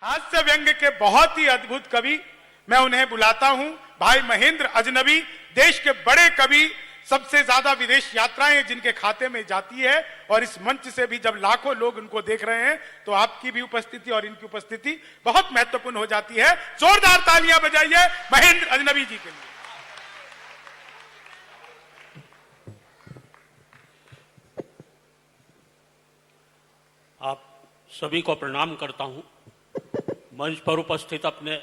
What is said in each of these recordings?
हास्य व्यंग के बहुत ही अद्भुत कवि, मैं उन्हें बुलाता हूं भाई महेंद्र अजनबी। देश के बड़े कवि, सबसे ज्यादा विदेश यात्राएं जिनके खाते में जाती है, और इस मंच से भी जब लाखों लोग उनको देख रहे हैं तो आपकी भी उपस्थिति और इनकी उपस्थिति बहुत महत्वपूर्ण हो जाती है। जोरदार तालियां बजाइए महेंद्र अजनबी जी के लिए। आप सभी को प्रणाम करता हूं। मंच पर उपस्थित अपने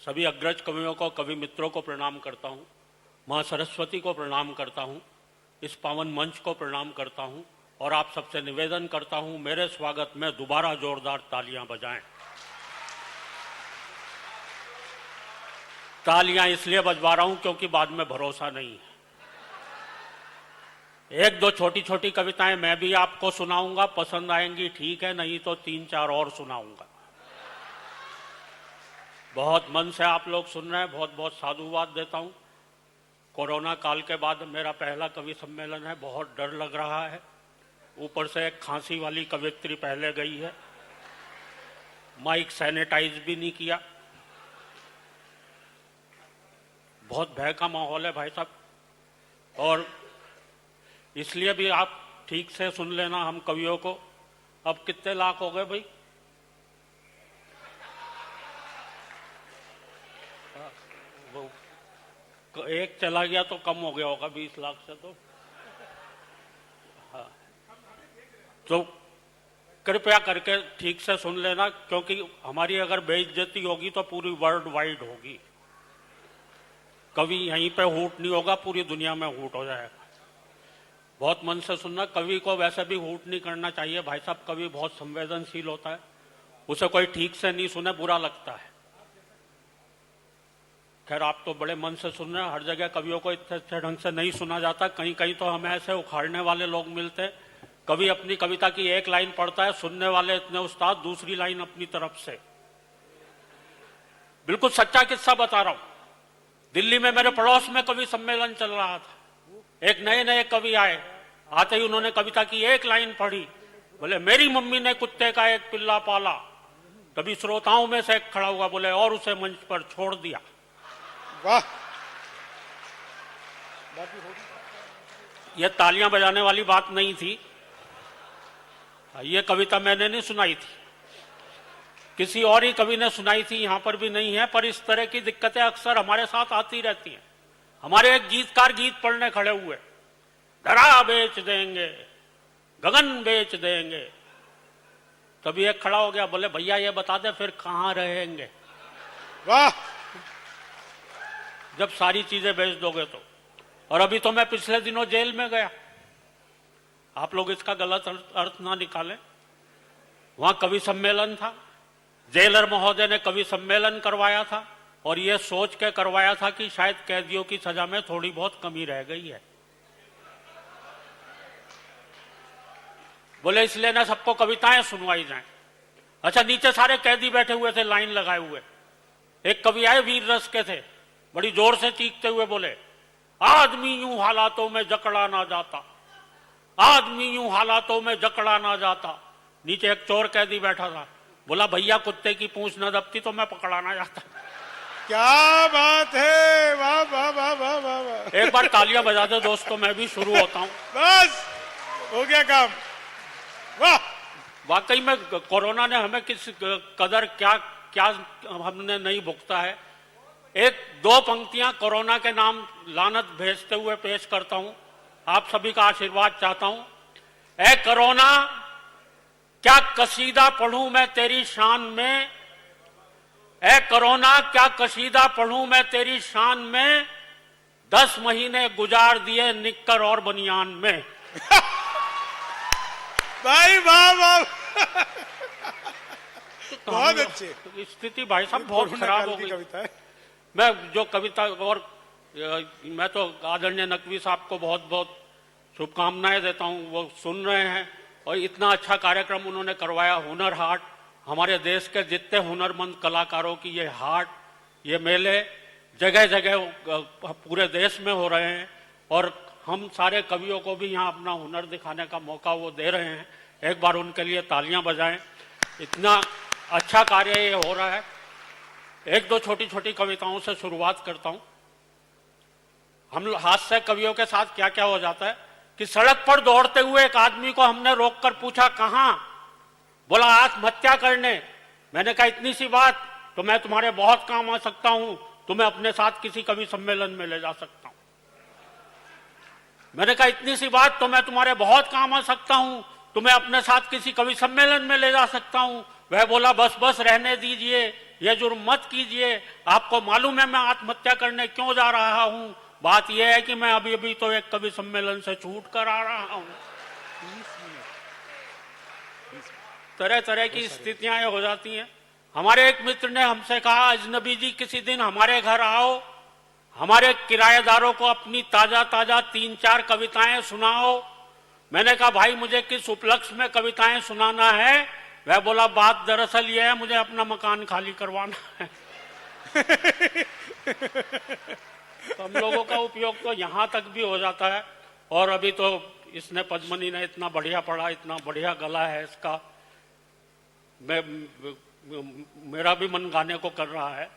सभी अग्रज कवियों को, कवि मित्रों को प्रणाम करता हूं। मां सरस्वती को प्रणाम करता हूं। इस पावन मंच को प्रणाम करता हूं और आप सबसे निवेदन करता हूं, मेरे स्वागत में दोबारा जोरदार तालियां बजाएं। तालियां इसलिए बजवा रहा हूं क्योंकि बाद में भरोसा नहीं है। एक दो छोटी छोटी कविताएं मैं भी आपको सुनाऊंगा, पसंद आएंगी ठीक है, नहीं तो 3-4 और सुनाऊंगा। बहुत मन से आप लोग सुन रहे हैं, बहुत बहुत साधुवाद देता हूं। कोरोना काल के बाद मेरा पहला कवि सम्मेलन है, बहुत डर लग रहा है। ऊपर से एक खांसी वाली कवियत्री पहले गई है, माइक सैनिटाइज भी नहीं किया। बहुत भय का माहौल है भाई साहब, और इसलिए भी आप ठीक से सुन लेना हम कवियों को। अब कितने लाख हो गए भाई? वो एक चला गया तो कम हो गया होगा 20 लाख से तो। हाँ, तो कृपया करके ठीक से सुन लेना, क्योंकि हमारी अगर बेइज्जती होगी तो पूरी वर्ल्ड वाइड होगी। कवि यहीं पे हूट नहीं होगा, पूरी दुनिया में हूट हो जाएगा। बहुत मन से सुनना। कवि को वैसे भी हूट नहीं करना चाहिए भाई साहब। कवि बहुत संवेदनशील होता है, उसे कोई ठीक से नहीं सुने बुरा लगता है। खैर, आप तो बड़े मन से सुन रहे हैं। हर जगह कवियों को इतने अच्छे ढंग से नहीं सुना जाता। कहीं कहीं तो हमें ऐसे उखाड़ने वाले लोग मिलते हैं। कवि अपनी कविता की एक लाइन पढ़ता है, सुनने वाले इतने उस्ताद दूसरी लाइन अपनी तरफ से। बिल्कुल सच्चा किस्सा बता रहा हूं। दिल्ली में मेरे पड़ोस में कवि सम्मेलन चल रहा था। एक नए नए कवि आए, आते ही उन्होंने कविता की एक लाइन पढ़ी, बोले मेरी मम्मी ने कुत्ते का एक पिल्ला पाला। तभी श्रोताओं में से एक खड़ा हुआ, बोले और उसे मंच पर छोड़ दिया। वाह! यह तालियां बजाने वाली बात नहीं थी। यह कविता मैंने नहीं सुनाई थी, किसी और ही कवि ने सुनाई थी, यहां पर भी नहीं है। पर इस तरह की दिक्कतें अक्सर हमारे साथ आती रहती हैं। हमारे एक गीतकार गीत पढ़ने खड़े हुए, धरा बेच देंगे, गगन बेच देंगे। तभी एक खड़ा हो गया, बोले भैया ये बता दे फिर कहां रहेंगे। वाह! जब सारी चीजें बेच दोगे तो। और अभी तो मैं पिछले दिनों जेल में गया, आप लोग इसका गलत अर्थ ना निकालें। वहां कवि सम्मेलन था, जेलर महोदय ने कवि सम्मेलन करवाया था, और यह सोच के करवाया था कि शायद कैदियों की सजा में थोड़ी बहुत कमी रह गई है। बोले इसलिए ना सबको कविताएं सुनवाई जाएं। अच्छा, नीचे सारे कैदी बैठे हुए थे लाइन लगाए हुए। एक कवि आए, वीर रस के थे, बड़ी जोर से चीखते हुए बोले आदमी यूं हालातों में जकड़ा ना जाता, आदमी यूं हालातों में जकड़ा ना जाता। नीचे एक चोर कैदी बैठा था, बोला भैया कुत्ते की पूंछ न दबती तो मैं पकड़ा ना जाता। क्या बात है! वाह वाह वाह वाह वाह वाह! एक बार तालियां बजा दो दोस्तों, मैं भी शुरू होता हूं। बस हो गया काम। वाह! वाकई में कोरोना ने हमें किस कदर क्या क्या हमने नहीं भुगता है। एक दो पंक्तियां कोरोना के नाम लानत भेजते हुए पेश करता हूं, आप सभी का आशीर्वाद चाहता हूं। ए कोरोना, क्या कसीदा पढ़ूं मैं तेरी शान में, ए कोरोना क्या कसीदा पढ़ूं मैं तेरी शान में, 10 महीने गुजार दिए निक्कर और बनियान में। भाई वाह वाह! बहुत अच्छे। स्थिति भाई साहब बहुत खराब हो गई। कविता है। मैं जो कविता, और मैं तो आदरणीय नकवी साहब को बहुत बहुत शुभकामनाएं देता हूं, वो सुन रहे हैं। और इतना अच्छा कार्यक्रम उन्होंने करवाया, हुनर हाट। हमारे देश के जितने हुनरमंद कलाकारों की ये हाट, ये मेले जगह जगह पूरे देश में हो रहे हैं, और हम सारे कवियों को भी यहाँ अपना हुनर दिखाने का मौका वो दे रहे हैं। एक बार उनके लिए तालियां बजाएं। इतना अच्छा कार्य ये हो रहा है। एक दो छोटी छोटी कविताओं से शुरुआत करता हूं। हम हास्य कवियों के साथ क्या क्या हो जाता है कि सड़क पर दौड़ते हुए एक आदमी को हमने रोककर पूछा कहां, बोला आत्महत्या करने। मैंने कहा इतनी सी बात तो मैं तुम्हारे बहुत काम आ सकता हूं, तुम्हें अपने साथ किसी कवि सम्मेलन में ले जा सकता हूं। मैंने कहा इतनी सी बात तो मैं तुम्हारे बहुत काम आ सकता हूं, तुम्हें अपने साथ किसी कवि सम्मेलन में ले जा सकता हूं। वह बोला बस बस रहने दीजिए, यह जुर्म मत कीजिए, आपको मालूम है मैं आत्महत्या करने क्यों जा रहा हूं। बात यह है कि मैं अभी अभी तो एक कवि सम्मेलन से छूट कर आ रहा हूं। तरह तरह की स्थितियां हो जाती हैं। हमारे एक मित्र ने हमसे कहा अजनबी जी किसी दिन हमारे घर आओ, हमारे किराएदारों को अपनी ताजा ताजा 3-4 कविताएं सुनाओ। मैंने कहा भाई मुझे किस उपलक्ष्य में कविताएं सुनाना है। वह बोला बात दरअसल यह है मुझे अपना मकान खाली करवाना है। तो हम लोगों का उपयोग तो यहां तक भी हो जाता है। और अभी तो इसने पद्मनी ने इतना बढ़िया पढ़ा, इतना बढ़िया गला है इसका, मेरा भी मन गाने को कर रहा है।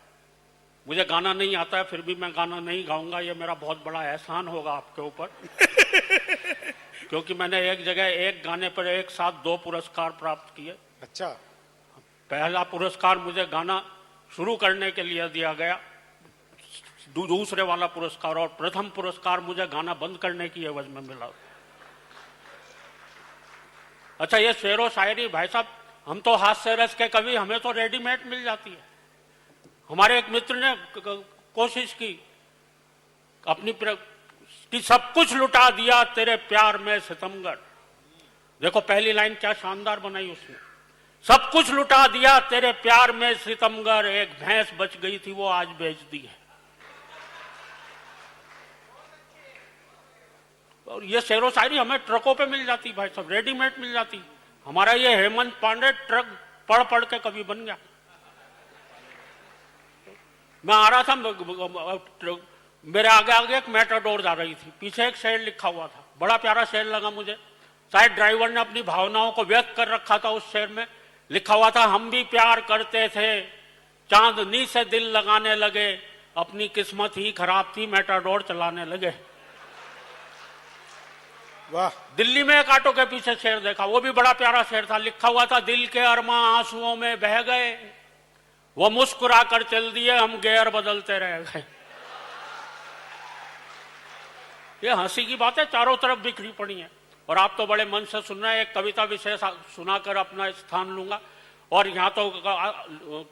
मुझे गाना नहीं आता है फिर भी मैं गाना नहीं गाऊंगा, ये मेरा बहुत बड़ा एहसान होगा आपके ऊपर। क्योंकि मैंने एक जगह एक गाने पर एक साथ 2 पुरस्कार प्राप्त किए। अच्छा। पहला पुरस्कार मुझे गाना शुरू करने के लिए दिया गया, दूसरे वाला पुरस्कार, और प्रथम पुरस्कार मुझे गाना बंद करने की एवज में मिला। अच्छा ये शेर व शायरी भाई साहब, हम तो हास्य रस के कवि, हमें तो रेडीमेड मिल जाती है। हमारे एक मित्र ने कोशिश की अपनी कि सब कुछ लुटा दिया तेरे प्यार में सितमगर। देखो पहली लाइन क्या शानदार बनाई उसने, सब कुछ लुटा दिया तेरे प्यार में सितमगर, एक भैंस बच गई थी वो आज बेच दी है। और ये शेरो शायरी हमें ट्रकों पे मिल जाती भाई साहब, रेडीमेड मिल जाती। हमारा ये हेमंत पांडे ट्रक पढ़ पढ़ के कभी बन गया। मैं आ रहा था, मेरे आगे आगे एक मेटाडोर जा रही थी, पीछे एक शेर लिखा हुआ था, बड़ा प्यारा शेर लगा मुझे। शायद ड्राइवर ने अपनी भावनाओं को व्यक्त कर रखा था उस शेर में। लिखा हुआ था हम भी प्यार करते थे, चांदनी से दिल लगाने लगे, अपनी किस्मत ही खराब थी मेटाडोर चलाने लगे। वाह। दिल्ली में एक ऑटो के पीछे शेर देखा, वो भी बड़ा प्यारा शेर था। लिखा हुआ था दिल के अरमां आंसुओं में बह गए, वो मुस्कुरा कर चल दिए, हम गेयर बदलते रह गए। ये हंसी की बात है, चारों तरफ बिखरी पड़ी है। और आप तो बड़े मन से सुन रहे हैं। एक कविता विशेष सुनाकर अपना स्थान लूंगा। और यहाँ तो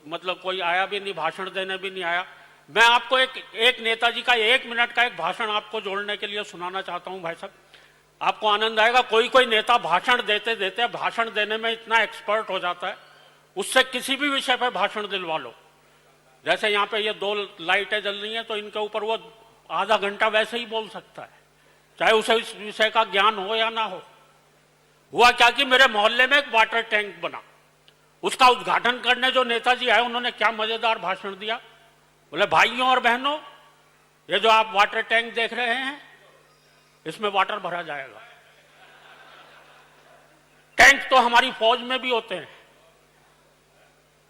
मतलब कोई आया भी नहीं, भाषण देने भी नहीं आया। मैं आपको एक नेताजी का 1 मिनट का एक भाषण आपको जोड़ने के लिए सुनाना चाहता हूँ भाई साहब, आपको आनंद आएगा। कोई कोई नेता भाषण देते देते भाषण देने में इतना एक्सपर्ट हो जाता है, उससे किसी भी विषय पर भाषण दिलवा लो। जैसे यहाँ पे ये 2 लाइटें जल रही हैं तो इनके ऊपर वो आधा घंटा वैसे ही बोल सकता है, चाहे उसे इस विषय का ज्ञान हो या ना हो। हुआ क्या कि मेरे मोहल्ले में एक वाटर टैंक बना, उसका उद्घाटन करने जो नेताजी आए उन्होंने क्या मजेदार भाषण दिया। बोले भाइयों और बहनों, ये जो आप वाटर टैंक देख रहे हैं इसमें वाटर भरा जाएगा। टैंक तो हमारी फौज में भी होते हैं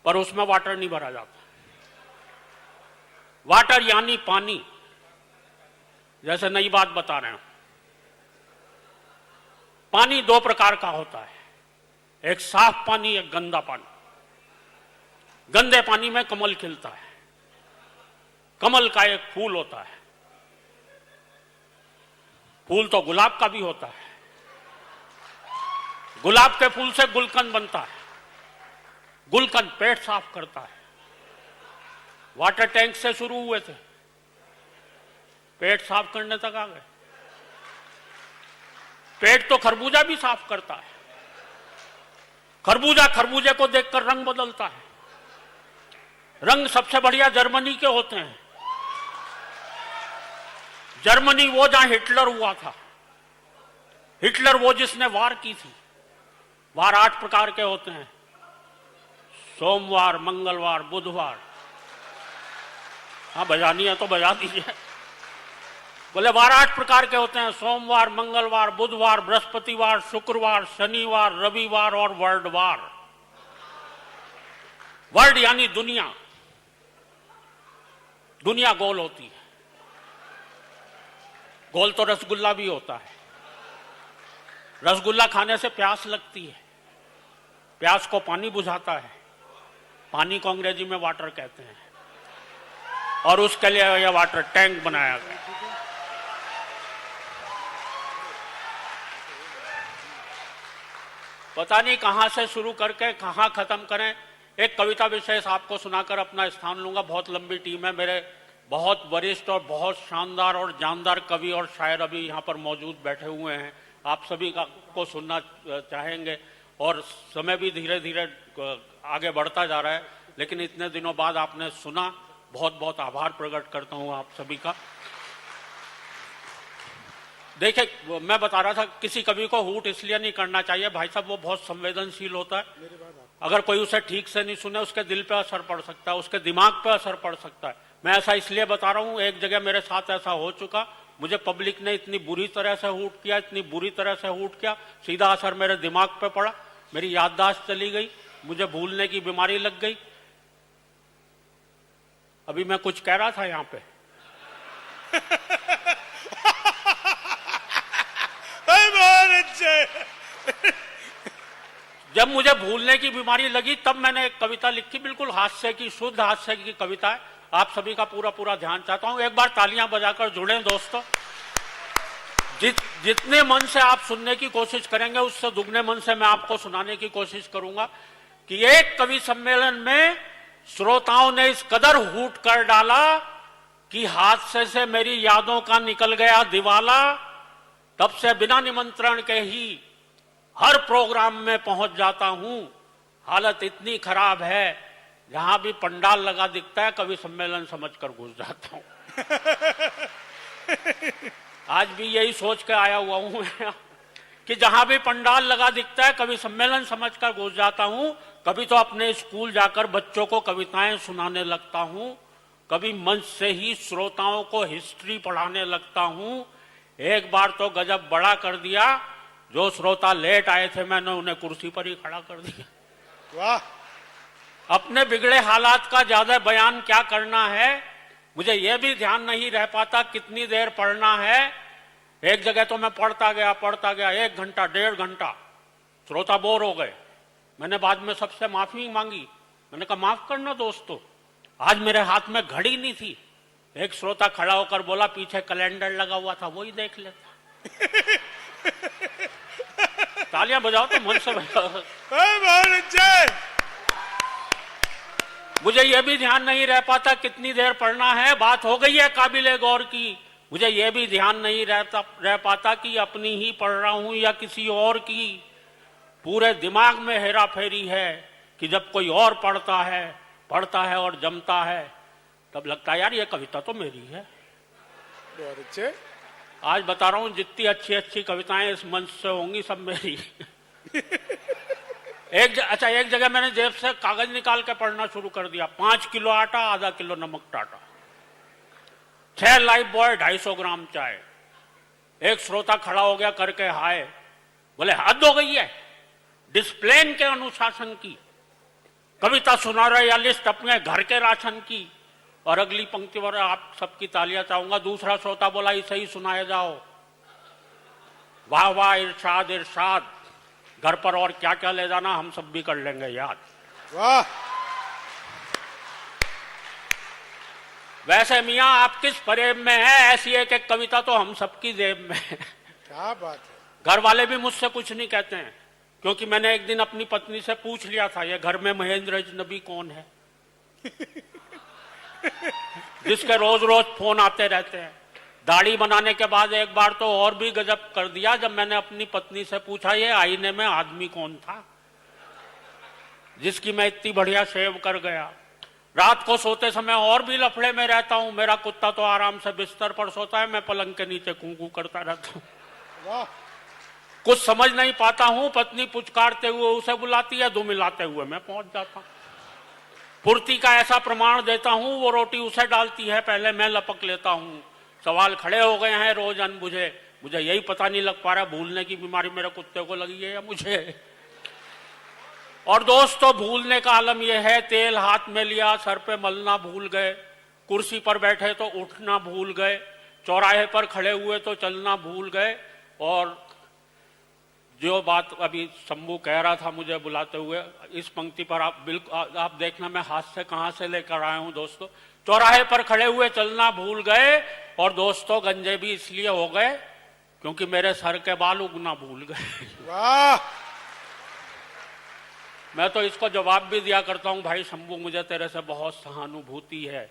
पर उसमें वाटर नहीं भरा जाता। वाटर यानी पानी। जैसे नई बात बता रहे हैं, पानी 2 प्रकार का होता है, एक साफ पानी, एक गंदा पानी। गंदे पानी में कमल खिलता है, कमल का एक फूल होता है, फूल तो गुलाब का भी होता है, गुलाब के फूल से गुलकंद बनता है, गुलकंद पेट साफ करता है। वाटर टैंक से शुरू हुए थे, पेट साफ करने तक आ गए। पेट तो खरबूजा भी साफ करता है, खरबूजा खरबूजे को देखकर रंग बदलता है। रंग सबसे बढ़िया जर्मनी के होते हैं। जर्मनी वो जहां हिटलर हुआ था, हिटलर वो जिसने वार की थी। वार 8 प्रकार के होते हैं, सोमवार, मंगलवार, बुधवार। हाँ बजानी है तो बजा दीजिए। बोले वार 8 प्रकार के होते हैं, सोमवार, मंगलवार, बुधवार, बृहस्पतिवार, शुक्रवार, शनिवार, रविवार और वर्ल्डवार। वर्ल्ड यानी दुनिया, दुनिया गोल होती है। गोल तो रसगुल्ला भी होता है। रसगुल्ला खाने से प्यास लगती है, प्यास को पानी बुझाता है, पानी को अंग्रेजी में वाटर कहते हैं, और उसके लिए यह वाटर टैंक बनाया गया। पता नहीं कहां से शुरू करके कहां खत्म करें। एक कविता विशेष आपको सुनाकर अपना स्थान लूंगा। बहुत लंबी टीम है, मेरे बहुत वरिष्ठ और बहुत शानदार और जानदार कवि और शायर अभी यहाँ पर मौजूद बैठे हुए हैं। आप सभी को सुनना चाहेंगे, और समय भी धीरे धीरे आगे बढ़ता जा रहा है, लेकिन इतने दिनों बाद आपने सुना, बहुत बहुत आभार प्रकट करता हूँ आप सभी का। देखिए, मैं बता रहा था, किसी कवि को हूट इसलिए नहीं करना चाहिए भाई साहब, वो बहुत संवेदनशील होता है। अगर कोई उसे ठीक से नहीं सुने, उसके दिल पे असर पड़ सकता है, उसके दिमाग पे असर पड़ सकता है। मैं ऐसा इसलिए बता रहा हूं, एक जगह मेरे साथ ऐसा हो चुका, मुझे पब्लिक ने इतनी बुरी तरह से हूट किया, इतनी बुरी तरह से हूट किया, सीधा असर मेरे दिमाग पे पड़ा, मेरी याददाश्त चली गई, मुझे भूलने की बीमारी लग गई। अभी मैं कुछ कह रहा था यहां पे जब मुझे भूलने की बीमारी लगी, तब मैंने एक कविता लिखी, बिल्कुल हास्य की, शुद्ध हास्य की कविता है। आप सभी का पूरा पूरा ध्यान चाहता हूं। एक बार तालियां बजाकर जुड़े दोस्तों। जितने मन से आप सुनने की कोशिश करेंगे, उससे दुगने मन से मैं आपको सुनाने की कोशिश करूंगा कि एक कवि सम्मेलन में श्रोताओं ने इस कदर हूट कर डाला कि हादसे से मेरी यादों का निकल गया दिवाला। तब से बिना निमंत्रण के ही हर प्रोग्राम में पहुंच जाता हूं। हालत इतनी खराब है, जहां भी पंडाल लगा दिखता है, कवि सम्मेलन समझकर घुस जाता हूं। आज भी यही सोच के आया हुआ हूं कि जहां भी पंडाल लगा दिखता है, कवि सम्मेलन समझकर घुस जाता हूं। कभी तो अपने स्कूल जाकर बच्चों को कविताएं सुनाने लगता हूं, कभी मंच से ही श्रोताओं को हिस्ट्री पढ़ाने लगता हूं। एक बार तो गजब बड़ा कर दिया, जो श्रोता लेट आए थे मैंने उन्हें कुर्सी पर ही खड़ा कर दिया। वाह! अपने बिगड़े हालात का ज्यादा बयान क्या करना है, मुझे यह भी ध्यान नहीं रह पाता कितनी देर पढ़ना है। एक जगह तो मैं पढ़ता गया 1 घंटा 1.5 घंटा, श्रोता बोर हो गए। मैंने बाद में सबसे माफी मांगी, मैंने कहा माफ करना दोस्तों, आज मेरे हाथ में घड़ी नहीं थी। एक श्रोता खड़ा होकर बोला, पीछे कैलेंडर लगा हुआ था, वही देख लेता। तालियां बजाओ तो मन से बजाओ। मुझे यह भी ध्यान नहीं रह पाता कितनी देर पढ़ना है, बात हो गई है काबिले गौर की। मुझे यह भी ध्यान नहीं रह पाता कि अपनी ही पढ़ रहा हूं या किसी और की। पूरे दिमाग में हेरा फेरी है कि जब कोई और पढ़ता है और जमता है, तब लगता है यार ये कविता तो मेरी है। बहुत अच्छे। आज बता रहा हूं, जितनी अच्छी अच्छी कविताएं इस मंच से होंगी सब मेरी। एक जगह मैंने जेब से कागज निकाल के पढ़ना शुरू कर दिया। 5 किलो आटा, आधा किलो नमक टाटा, 6 लाइफ बॉय, 250 ग्राम चाय। एक श्रोता खड़ा हो गया करके हाय, बोले हद हो गई है, डिसिप्लिन के अनुशासन की, कविता सुना रहे या लिस्ट अपने घर के राशन की। और अगली पंक्ति पर आप सबकी तालियां चाहूंगा। दूसरा श्रोता बोला इसे ही सुनाया जाओ। वाह वाह, इरशाद इरशाद, घर पर और क्या क्या ले जाना हम सब भी कर लेंगे याद। वाह! वैसे मियां आप किस फरेब में हैं, ऐसी एक एक कविता तो हम सबकी जेब में है। क्या बात है। घर वाले भी मुझसे कुछ नहीं कहते हैं, क्योंकि मैंने एक दिन अपनी पत्नी से पूछ लिया था, ये घर में महेंद्र अजनबी कौन है जिसके रोज रोज फोन आते रहते हैं। दाढ़ी बनाने के बाद एक बार तो और भी गजब कर दिया, जब मैंने अपनी पत्नी से पूछा ये आईने में आदमी कौन था जिसकी मैं इतनी बढ़िया शेव कर गया। रात को सोते समय और भी लफड़े में रहता हूं। मेरा कुत्ता तो आराम से बिस्तर पर सोता है, मैं पलंग के नीचे कूकू करता रहता हूं। वाह! कुछ समझ नहीं पाता हूं, पत्नी पुचकारते हुए उसे बुलाती है, दो मिलाते हुए मैं पहुंच जाता हूं। पूर्ति का ऐसा प्रमाण देता हूं, वो रोटी उसे डालती है, पहले मैं लपक लेता हूं। सवाल खड़े हो गए हैं रोज अनबुझे, मुझे यही पता नहीं लग पा रहा भूलने की बीमारी मेरे कुत्ते को लगी है या मुझे। और दोस्तों भूलने का आलम यह है, तेल हाथ में लिया सर पे मलना भूल गए, कुर्सी पर बैठे तो उठना भूल गए, चौराहे पर खड़े हुए तो चलना भूल गए। और जो बात अभी शंभू कह रहा था मुझे बुलाते हुए, इस पंक्ति पर आप बिल्कुल आप देखना मैं हाथ से कहां से लेकर आया हूं दोस्तों। चौराहे पर खड़े हुए चलना भूल गए, और दोस्तों गंजे भी इसलिए हो गए क्योंकि मेरे सर के बाल उगना भूल गए। वाह! मैं तो इसको जवाब भी दिया करता हूं, भाई शंभू मुझे तेरे से बहुत सहानुभूति है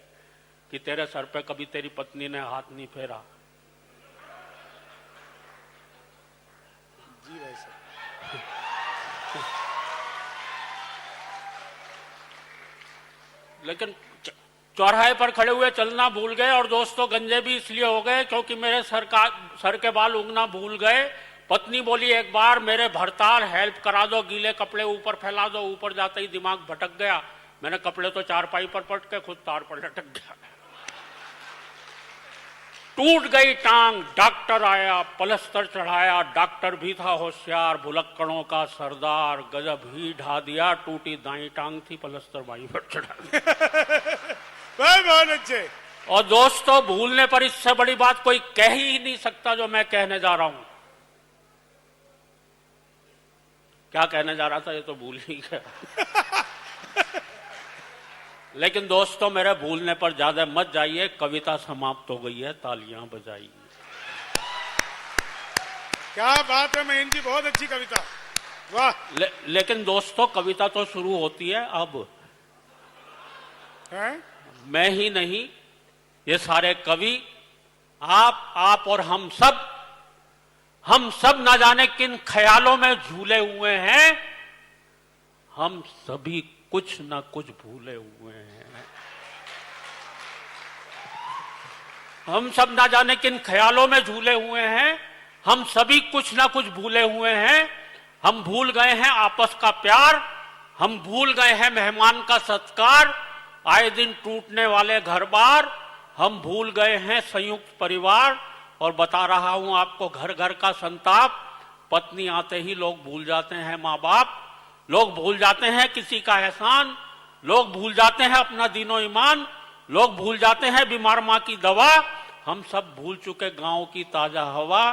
कि तेरे सर पे कभी तेरी पत्नी ने हाथ नहीं फेरा। जी भाई साहब। लेकिन चौराहे पर खड़े हुए चलना भूल गए, और दोस्तों गंजे भी इसलिए हो गए क्योंकि मेरे सर के बाल उगना भूल गए। पत्नी बोली एक बार मेरे भरताल हेल्प करा दो, गीले कपड़े ऊपर फैला दो। ऊपर जाते ही दिमाग भटक गया, मैंने कपड़े तो चारपाई पर पट के खुद तार पर लटक गया। टूट गई टांग, डॉक्टर आया, पलस्तर चढ़ाया, डॉक्टर भी था होशियार, भुलक्कड़ों का सरदार, गजब ही ढा दिया, टूटी दाई टांग थी, पलस्तर बाई पर चढ़ा दिया। बहुत अच्छे। और दोस्तों भूलने पर इससे बड़ी बात कोई कह ही नहीं सकता जो मैं कहने जा रहा हूं। क्या कहने जा रहा था ये तो भूल ही गया। लेकिन दोस्तों मेरे भूलने पर ज्यादा मत जाइए, कविता समाप्त हो गई है, तालियां बजाइए। क्या बात है महेंद्र जी, बहुत अच्छी कविता। वाह! लेकिन दोस्तों कविता तो शुरू होती है अब। हैं? मैं ही नहीं, ये सारे कवि, आप और हम सब ना जाने किन ख्यालों में झूले हुए हैं। हम सभी कुछ ना कुछ भूले हुए हैं। हम सब ना जाने किन ख्यालों में झूले हुए हैं। हम सभी कुछ ना कुछ भूले हुए हैं। हम भूल गए हैं आपस का प्यार, हम भूल गए हैं मेहमान का सत्कार, आए दिन टूटने वाले घर बार। हम भूल गए हैं संयुक्त परिवार, और बता रहा हूं आपको घर घर का संताप। पत्नी आते ही लोग भूल जाते हैं माँ बाप, लोग भूल जाते हैं किसी का एहसान, लोग भूल जाते हैं अपना दीनो ईमान, लोग भूल जाते हैं बीमार माँ की दवा। हम सब भूल चुके गांव की ताजा हवा,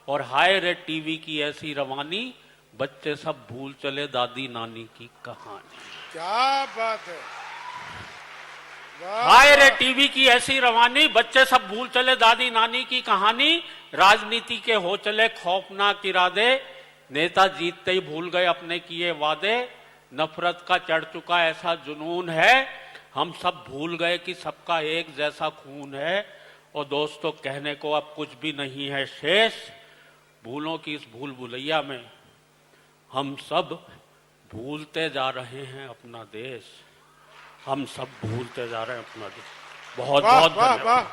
और हाय रे टीवी की ऐसी रवानी, बच्चे सब भूल चले दादी नानी की कहानी। क्या बात है! हाय रे टीवी की ऐसी रवानी, बच्चे सब भूल चले दादी नानी की कहानी। राजनीति के हो चले खौफनाक इरादे, नेता जीतते ही भूल गए अपने किए वादे। नफरत का चढ़ चुका ऐसा जुनून है, हम सब भूल गए कि सबका एक जैसा खून है। और दोस्तों कहने को अब कुछ भी नहीं है शेष, भूलों की इस भूल भुलैया में हम सब भूलते जा रहे हैं अपना देश। हम सब भूलते जा रहे हैं अपना देश। बहुत बहुत धन्यवाद।